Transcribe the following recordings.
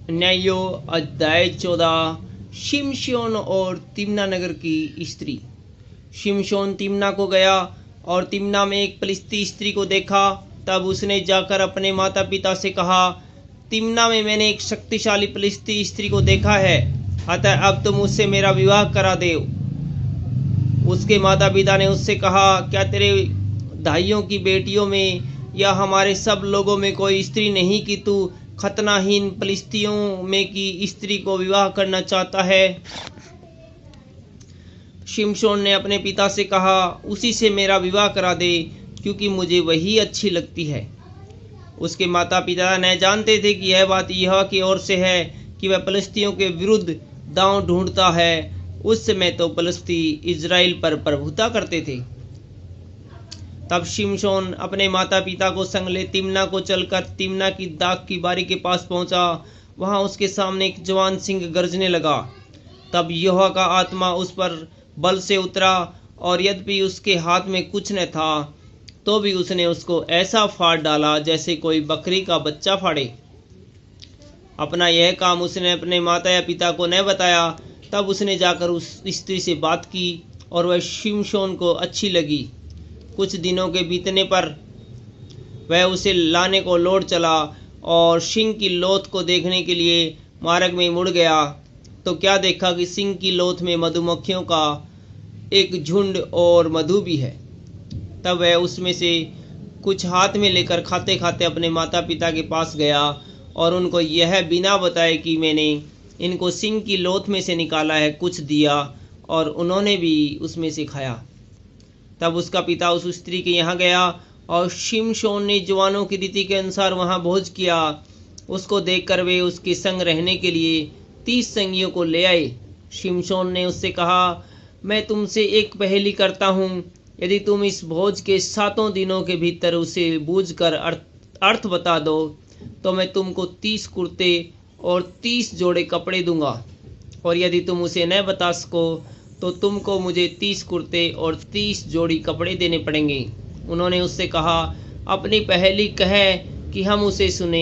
न्यायो अध्याय 14। शिमशोन और तिम्ना नगर की स्त्री। शिमशोन तिम्ना को गया और तिम्ना में एक फलिस्ती स्त्री को देखा। तब उसने जाकर अपने माता पिता से कहा, तिम्ना में मैंने एक शक्तिशाली फलिस्ती स्त्री को देखा है, अतः अब तुम उससे मेरा विवाह करा दो। उसके माता पिता ने उससे कहा, क्या तेरे भाइयों की बेटियों में या हमारे सब लोगों में कोई स्त्री नहीं कि तू खतनाहीन फलिस्तियों में की स्त्री को विवाह करना चाहता है? शिमशोन ने अपने पिता से कहा, उसी से मेरा विवाह करा दे, क्योंकि मुझे वही अच्छी लगती है। उसके माता पिता न जानते थे कि यह बात यहोवा की ओर से है कि वह फलिस्तियों के विरुद्ध दांव ढूंढता है। उस समय तो फलिस्ती इजराइल पर प्रभुता करते थे। तब शिमशोन अपने माता पिता को संग ले तिम्ना को चलकर तिम्ना की दाख की बारी के पास पहुंचा। वहां उसके सामने एक जवान सिंह गरजने लगा। तब यहोवा का आत्मा उस पर बल से उतरा, और यद्यपि उसके हाथ में कुछ न था, तो भी उसने उसको ऐसा फाड़ डाला जैसे कोई बकरी का बच्चा फाड़े। अपना यह काम उसने अपने माता या पिता को न बताया। तब उसने जाकर उस स्त्री से बात की, और वह शिमशोन को अच्छी लगी। कुछ दिनों के बीतने पर वह उसे लाने को लौट चला, और सिंह की लोथ को देखने के लिए मार्ग में मुड़ गया। तो क्या देखा कि सिंह की लोथ में मधुमक्खियों का एक झुंड और मधु भी है। तब वह उसमें से कुछ हाथ में लेकर खाते खाते अपने माता पिता के पास गया, और उनको यह बिना बताए कि मैंने इनको सिंह की लोथ में से निकाला है, कुछ दिया, और उन्होंने भी उसमें से खाया। तब उसका पिता उस स्त्री के यहाँ गया, और शिमशोन ने जवानों की रीति के अनुसार वहाँ भोज किया। उसको देखकर वे उसके संग रहने के लिए 30 संगियों को ले आए। शिमशोन ने उससे कहा, मैं तुमसे एक पहेली करता हूँ, यदि तुम इस भोज के 7 दिनों के भीतर उसे बूझकर अर्थ बता दो, तो मैं तुमको 30 कुर्ते और 30 जोड़े कपड़े दूंगा, और यदि तुम उसे न बता सको तो तुमको मुझे 30 कुर्ते और 30 जोड़ी कपड़े देने पड़ेंगे। उन्होंने उससे कहा, अपनी पहेली कहे कि हम उसे सुने।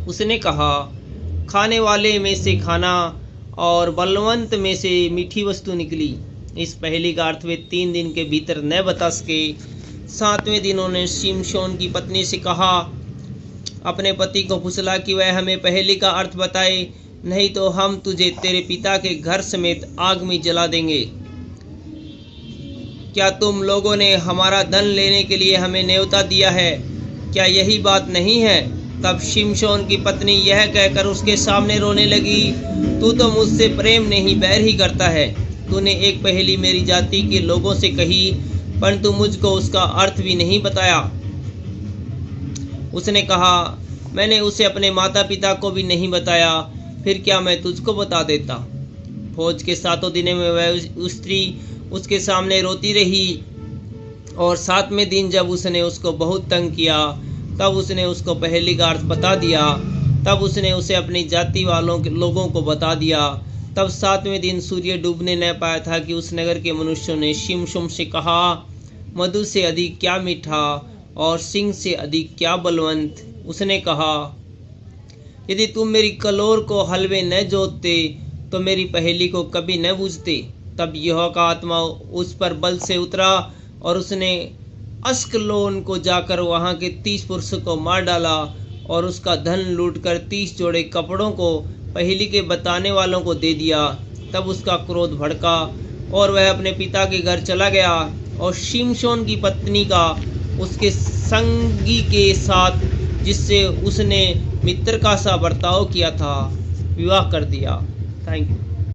उसने कहा, खाने वाले में से खाना और बलवंत में से मीठी वस्तु निकली। इस पहेली का अर्थ वे 3 दिन के भीतर न बता सके। 7वें दिन उन्होंने शिमशोन की पत्नी से कहा, अपने पति को फुसला कि वह हमें पहेली का अर्थ बताए, नहीं तो हम तुझे तेरे पिता के घर समेत आग में जला देंगे। क्या तुम लोगों ने हमारा धन लेने के लिए हमें न्योता दिया है? क्या यही बात नहीं है? तब शिमशोन की पत्नी यह कहकर उसके सामने रोने लगी, तू तो मुझसे प्रेम नहीं बैर ही करता है। तूने एक पहेली मेरी जाति के लोगों से कही, परंतु मुझको उसका अर्थ भी नहीं बताया। उसने कहा, मैंने उसे अपने माता पिता को भी नहीं बताया, फिर क्या मैं तुझको बता देता। भोज के 7 दिनों में वह स्त्री उसके सामने रोती रही, और 7वें दिन जब उसने उसको बहुत तंग किया, तब उसने उसको पहेली का अर्थ बता दिया। तब उसने उसे अपनी जाति वालों के लोगों को बता दिया। तब 7वें दिन सूर्य डूबने न पाया था कि उस नगर के मनुष्यों ने शिमशोन से कहा, मधु से अधिक क्या मीठा और सिंह से अधिक क्या बलवंत। उसने कहा, यदि तुम मेरी कलोर को हलवे न जोतते तो मेरी पहेली को कभी न बूझते। तब यहोवा का आत्मा उस पर बल से उतरा, और उसने अस्कलोन को जाकर वहां के 30 पुरुषों को मार डाला, और उसका धन लूटकर 30 जोड़े कपड़ों को पहेली के बताने वालों को दे दिया। तब उसका क्रोध भड़का, और वह अपने पिता के घर चला गया, और शिमशोन की पत्नी का उसके संगी के साथ, जिससे उसने मित्र का सा बर्ताव किया था, विवाह कर दिया। Thank you.